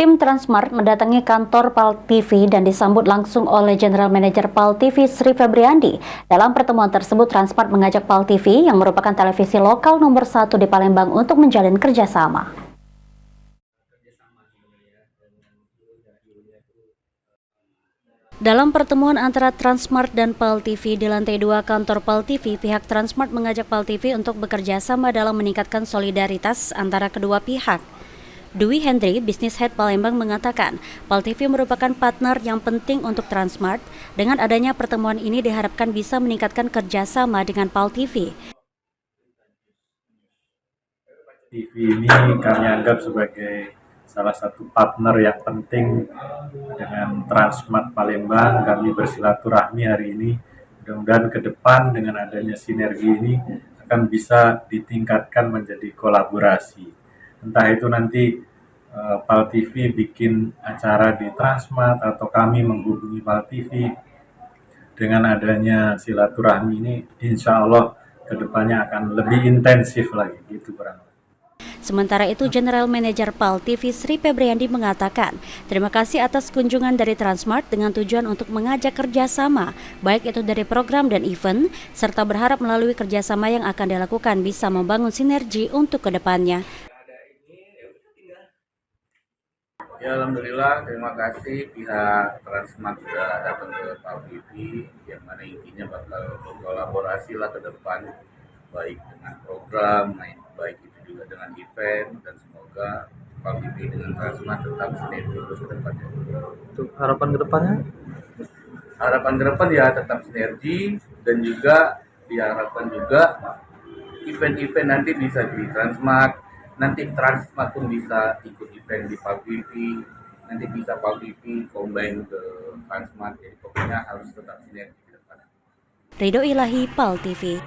Tim Transmart mendatangi kantor PAL TV dan disambut langsung oleh General Manager PAL TV Sri Febriandi. Dalam pertemuan tersebut, Transmart mengajak PAL TV yang merupakan televisi lokal nomor 1 di Palembang untuk menjalin kerjasama. Dalam pertemuan antara Transmart dan PAL TV di lantai 2 kantor PAL TV, pihak Transmart mengajak PAL TV untuk bekerja sama dalam meningkatkan solidaritas antara kedua pihak. Dwi Hendri, Business Head Palembang mengatakan, PAL TV merupakan partner yang penting untuk Transmart. Dengan adanya pertemuan ini diharapkan bisa meningkatkan kerjasama dengan PAL TV. TV ini kami anggap sebagai salah satu partner yang penting dengan Transmart Palembang. Kami bersilaturahmi hari ini. Mudah-mudahan ke depan dengan adanya sinergi ini akan bisa ditingkatkan menjadi kolaborasi. Entah itu nanti PAL TV bikin acara di Transmart atau kami menghubungi PAL TV. Dengan adanya silaturahmi ini, insya Allah kedepannya akan lebih intensif lagi, gitu kurang. Sementara itu, General Manager PAL TV Sri Febriandi mengatakan, terima kasih atas kunjungan dari Transmart dengan tujuan untuk mengajak kerjasama, baik itu dari program dan event, serta berharap melalui kerjasama yang akan dilakukan bisa membangun sinergi untuk kedepannya. Ya, alhamdulillah, terima kasih pihak Transmart sudah datang ke PAL TV, yang mana intinya bakal berkolaborasi lah ke depan, baik dengan program, baik itu juga dengan event, dan semoga PAL TV dengan Transmart tetap sinergi terus ke depannya. Untuk harapan ke depannya? Harapan ke depan ya tetap sinergi, dan juga diharapkan juga event-event nanti bisa di Transmart, nanti Transmart pun bisa ikut event di PAL TV, nanti bisa PAL TV combine ke Transmart, jadi pokoknya harus tetap sinergi ke depan. Ridho Ilahi, PAL TV.